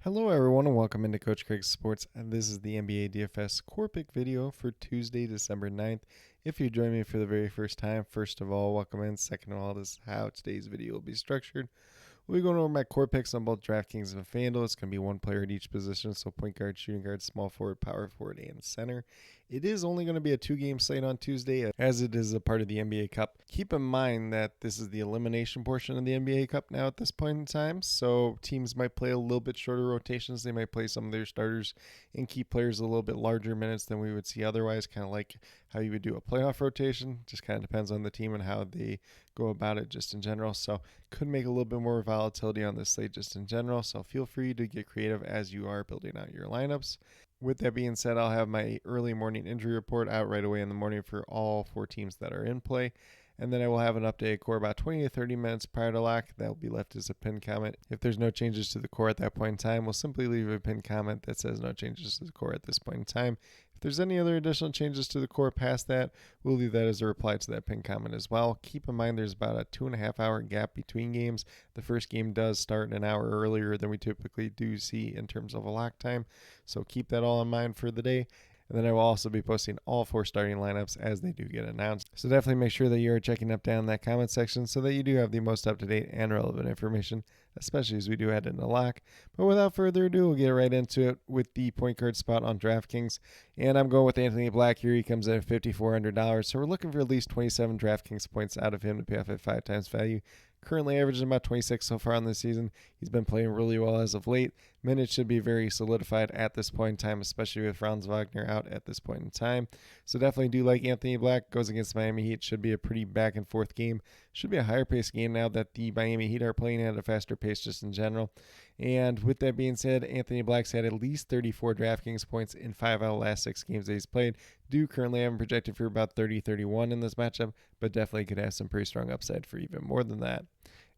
Hello everyone and welcome into Coach Craig's Sports, and this is the NBA DFS Core Pick video for Tuesday, December 9th. If you join me for the very first time, first of all, welcome in. Second of all, this is how today's video will be structured. We'll be going over my core picks on both DraftKings and FanDuel. It's going to be one player at each position, so point guard, shooting guard, small forward, power forward, and center. It is only going to be a 2-game slate on Tuesday, as it is a part of the NBA Cup. Keep in mind that this is the elimination portion of the NBA Cup now at this point in time, so teams might play a little bit shorter rotations. They might play some of their starters and keep players a little bit larger minutes than we would see otherwise, kind of like how you would do a playoff rotation. Just kind of depends on the team and how they go about it just in general. So could make a little bit more volatility on this slate just in general. So feel free to get creative as you are building out your lineups. With that being said, I'll have my early morning injury report out right away in the morning for all 4 teams that are in play. And then I will have an updated core about 20 to 30 minutes prior to lock. That will be left as a pinned comment. If there's no changes to the core at that point in time, we'll simply leave a pinned comment that says no changes to the core at this point in time. If there's any other additional changes to the core past that, we'll leave that as a reply to that pinned comment as well. Keep in mind there's about a 2.5 hour gap between games. The first game does start an hour earlier than we typically do see in terms of a lock time. So keep that all in mind for the day. And then I will also be posting all 4 starting lineups as they do get announced. So definitely make sure that you are checking up down in that comment section so that you do have the most up-to-date and relevant information, especially as we do head into lock. But without further ado, we'll get right into it with the point guard spot on DraftKings. And I'm going with Anthony Black here. He comes in at $5,400. So we're looking for at least 27 DraftKings points out of him to pay off at 5 times value. Currently averaging about 26 so far on this season. He's been playing really well as of late. Minutes should be very solidified at this point in time, especially with Franz Wagner out at this point in time. So definitely do like Anthony Black. Goes against Miami Heat. Should be a pretty back and forth game. Should be a higher pace game now that the Miami Heat are playing at a faster pace just in general. And with that being said, Anthony Black's had at least 34 DraftKings points in 5 out of the last 6 games that he's played. Do currently have him projected for about 30-31 in this matchup, but definitely could have some pretty strong upside for even more than that.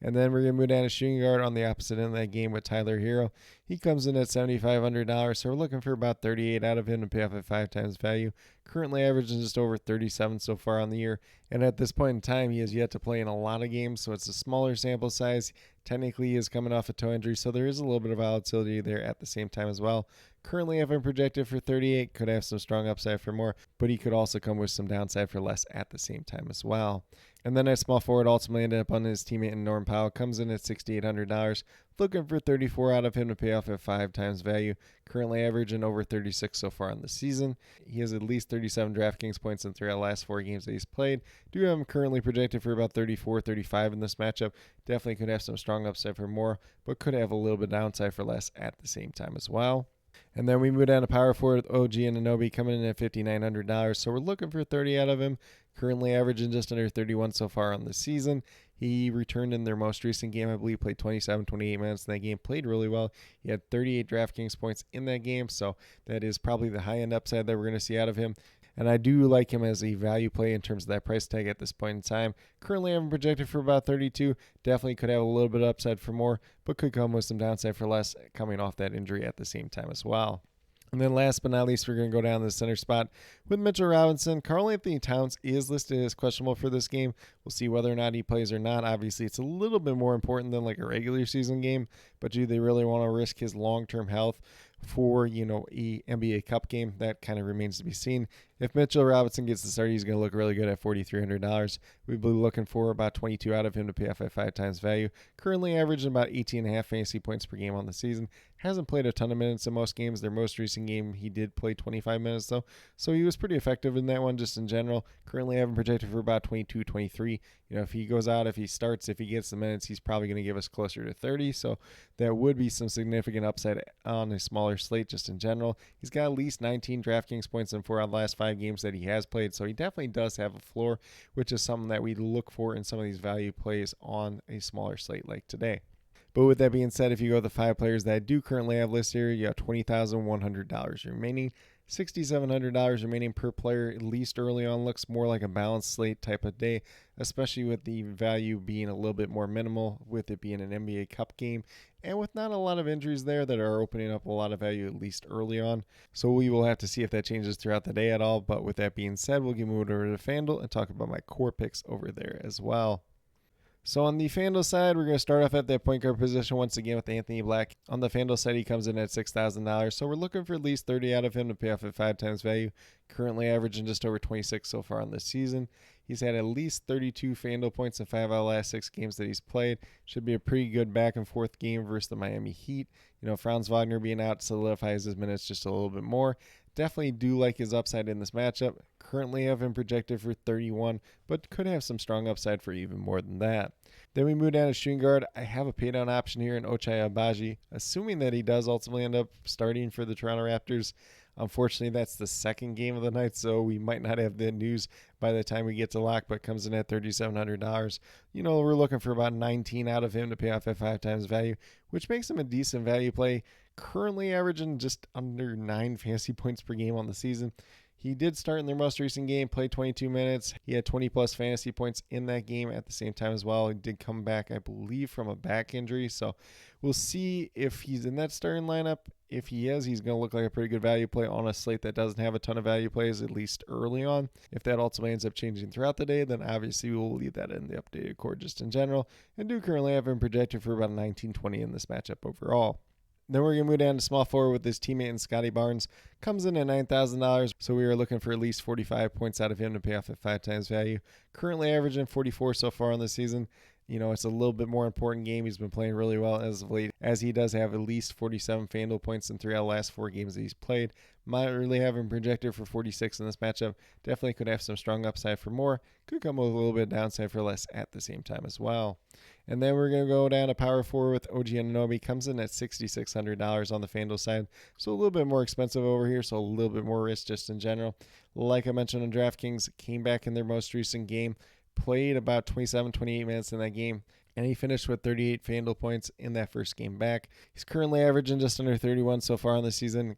And then we're going to move down to shooting guard on the opposite end of that game with Tyler Hero. He comes in at $7,500, so we're looking for about 38 out of him to pay off at 5 times value. Currently averaging just over 37 so far on the year, and at this point in time, he has yet to play in a lot of games, so it's a smaller sample size. Technically, he is coming off a toe injury, so there is a little bit of volatility there at the same time as well. Currently having projected for 38, could have some strong upside for more, but he could also come with some downside for less at the same time as well. And then at small forward, ultimately ended up on his teammate in Norm Powell, comes in at $6,800. Looking for 34 out of him to pay off at 5 times value. Currently averaging over 36 so far in the season. He has at least 37 DraftKings points in 3 out of the last 4 games that he's played. Do have him currently projected for about 34, 35 in this matchup. Definitely could have some strong upside for more, but could have a little bit downside for less at the same time as well. And then we move down to power forward with OG Anunoby coming in at $5,900. So we're looking for 30 out of him. Currently averaging just under 31 so far on the season. He returned in their most recent game. I believe played 27, 28 minutes in that game. Played really well. He had 38 DraftKings points in that game. So that is probably the high-end upside that we're going to see out of him. And I do like him as a value play in terms of that price tag at this point in time. Currently, I'm projected for about 32. Definitely could have a little bit of upside for more, but could come with some downside for less coming off that injury at the same time as well. And then last but not least, we're going to go down to the center spot with Mitchell Robinson. Karl-Anthony Towns is listed as questionable for this game. We'll see whether or not he plays or not. Obviously, it's a little bit more important than like a regular season game, but do they really want to risk his long-term health for, a NBA Cup game? That kind of remains to be seen. If Mitchell Robinson gets the start, he's going to look really good at $4,300. We'll be looking for about 22 out of him to pay off at 5 times value. Currently averaging about 18.5 fantasy points per game on the season. Hasn't played a ton of minutes in most games. Their most recent game, he did play 25 minutes though. So he was pretty effective in that one just in general. Currently having projected for about 22, 23. If he goes out, if he starts, if he gets the minutes, he's probably going to give us closer to 30. So that would be some significant upside on a smaller slate just in general. He's got at least 19 DraftKings points in 4 out of the last 5 games that he has played. So he definitely does have a floor, which is something that we look for in some of these value plays on a smaller slate like today. But with that being said, if you go with the 5 players that I do currently have listed here, you have $20,100 remaining. $6,700 remaining per player, at least early on. Looks more like a balanced slate type of day, especially with the value being a little bit more minimal, with it being an NBA Cup game, and with not a lot of injuries there that are opening up a lot of value, at least early on. So we will have to see if that changes throughout the day at all. But with that being said, we'll move over to FanDuel and talk about my core picks over there as well. So on the FanDuel side, we're going to start off at that point guard position once again with Anthony Black. On the FanDuel side, he comes in at $6,000. So we're looking for at least 30 out of him to pay off at 5 times value. Currently averaging just over 26 so far on this season. He's had at least 32 FanDuel points in 5 out of the last 6 games that he's played. Should be a pretty good back and forth game versus the Miami Heat. Franz Wagner being out solidifies his minutes just a little bit more. Definitely do like his upside in this matchup. Currently have him projected for 31, but could have some strong upside for even more than that. Then we move down to shooting guard. I have a paydown option here in Ochai Agbaji, assuming that he does ultimately end up starting for the Toronto Raptors. Unfortunately, that's the second game of the night, so we might not have the news by the time we get to lock, but comes in at $3,700. We're looking for about 19 out of him to pay off at 5 times value, which makes him a decent value play. Currently averaging just under 9 fantasy points per game on the season. He did start in their most recent game, played 22 minutes. He had 20-plus fantasy points in that game at the same time as well. He did come back, I believe, from a back injury. So we'll see if he's in that starting lineup. If he is, he's going to look like a pretty good value play on a slate that doesn't have a ton of value plays, at least early on. If that ultimately ends up changing throughout the day, then obviously we'll leave that in the updated core just in general. And do currently have him projected for about 19-20 in this matchup overall. Then we're going to move down to small forward with his teammate in Scotty Barnes. Comes in at $9,000, so we are looking for at least 45 points out of him to pay off at 5 times value. Currently averaging 44 so far on the season. It's a little bit more important game. He's been playing really well as of late, as he does have at least 47 FanDuel points in 3 out of the last 4 games that he's played. Might really have him projected for 46 in this matchup. Definitely could have some strong upside for more. Could come with a little bit of downside for less at the same time as well. And then we're going to go down to power forward with OG Anunoby. Comes in at $6,600 on the FanDuel side. So a little bit more expensive over here, so a little bit more risk just in general. Like I mentioned on DraftKings, came back in their most recent game. Played about 27, 28 minutes in that game, and he finished with 38 FanDuel points in that first game back. He's currently averaging just under 31 so far in the season.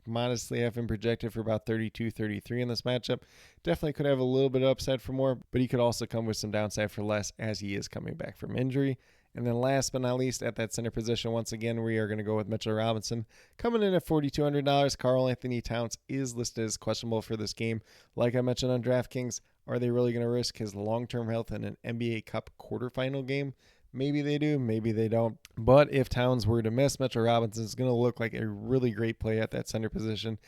Modestly have him projected for about 32, 33 in this matchup. Definitely could have a little bit of upside for more, but he could also come with some downside for less as he is coming back from injury. And then last but not least, at that center position, once again, we are going to go with Mitchell Robinson. Coming in at $4,200, Karl Anthony Towns is listed as questionable for this game. Like I mentioned on DraftKings, are they really going to risk his long-term health in an NBA Cup quarterfinal game? Maybe they do, maybe they don't. But if Towns were to miss, Mitchell Robinson is going to look like a really great play at that center position.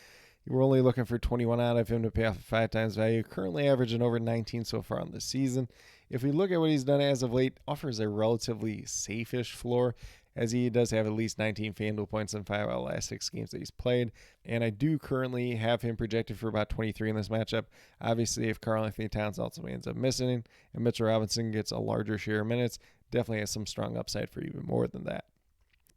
We're only looking for 21 out of him to pay off at 5 times value. Currently averaging over 19 so far on the season. If we look at what he's done as of late, offers a relatively safe-ish floor, as he does have at least 19 FanDuel points in 5 out of the last 6 games that he's played. And I do currently have him projected for about 23 in this matchup. Obviously, if Karl Anthony Towns ultimately ends up missing and Mitchell Robinson gets a larger share of minutes, definitely has some strong upside for even more than that.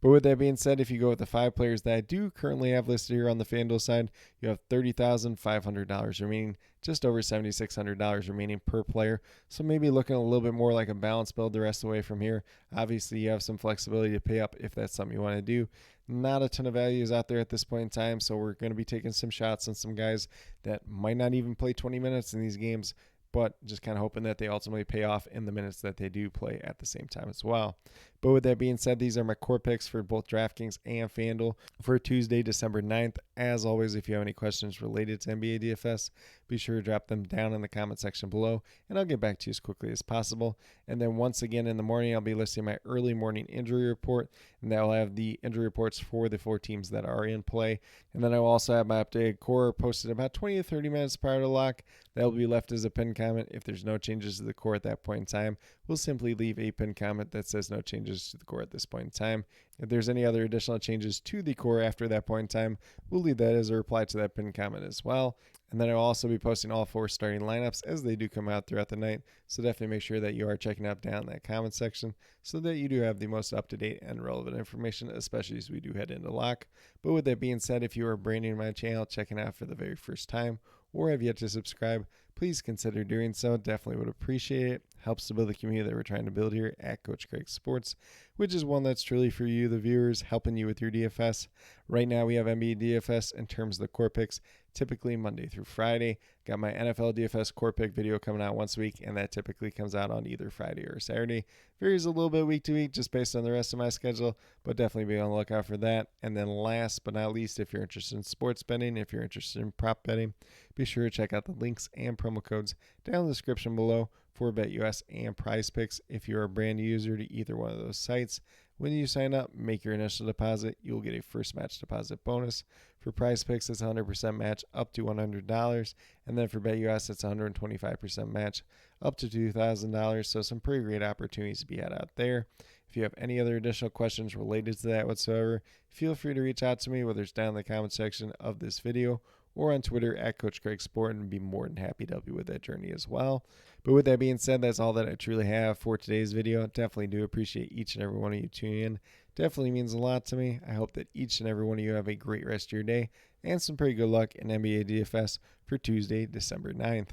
But with that being said, if you go with the 5 players that I do currently have listed here on the FanDuel side, you have $30,500 remaining, just over $7,600 remaining per player. So maybe looking a little bit more like a balanced build the rest of the way from here. Obviously, you have some flexibility to pay up if that's something you want to do. Not a ton of values out there at this point in time, so we're going to be taking some shots on some guys that might not even play 20 minutes in these games, but just kind of hoping that they ultimately pay off in the minutes that they do play at the same time as well. But with that being said, these are my core picks for both DraftKings and FanDuel for Tuesday, December 9th. As always, if you have any questions related to NBA DFS, be sure to drop them down in the comment section below, and I'll get back to you as quickly as possible. And then once again in the morning, I'll be listing my early morning injury report, and that will have the injury reports for the 4 teams that are in play. And then I will also have my updated core posted about 20 to 30 minutes prior to lock. That will be left as a pinned comment. If there's no changes to the core at that point in time, we'll simply leave a pinned comment that says no changes to the core at this point in time. If there's any other additional changes to the core after that point in time, we'll leave that as a reply to that pinned comment as well. And then I'll also be posting all 4 starting lineups as they do come out throughout the night. So definitely make sure that you are checking out down in that comment section so that you do have the most up-to-date and relevant information, especially as we do head into lock. But with that being said, if you are brand new to my channel, checking out for the very first time, or have yet to subscribe, please consider doing so. Definitely would appreciate it. Helps to build the community that we're trying to build here at Coach Craig Sports, which is one that's truly for you, the viewers, helping you with your DFS. Right now we have NBA DFS in terms of the core picks, typically Monday through Friday. Got my NFL DFS core pick video coming out once a week, and that typically comes out on either Friday or Saturday. Varies a little bit week to week just based on the rest of my schedule, but definitely be on the lookout for that. And then last but not least, if you're interested in sports betting, if you're interested in prop betting, be sure to check out the links and promo codes down in the description below for BetUS and Prize Picks. If you're a brand new user to either one of those sites, when you sign up, make your initial deposit, you'll get a first match deposit bonus. For Prize Picks, it's 100% match up to $100. And then for BetUS, it's 125% match up to $2,000. So some pretty great opportunities to be had out there. If you have any other additional questions related to that whatsoever, feel free to reach out to me, whether it's down in the comment section of this video or on Twitter at Coach Craig Sport, and be more than happy to help you with that journey as well. But with that being said, that's all that I truly have for today's video. Definitely do appreciate each and every one of you tuning in. Definitely means a lot to me. I hope that each and every one of you have a great rest of your day and some pretty good luck in NBA DFS for Tuesday, December 9th.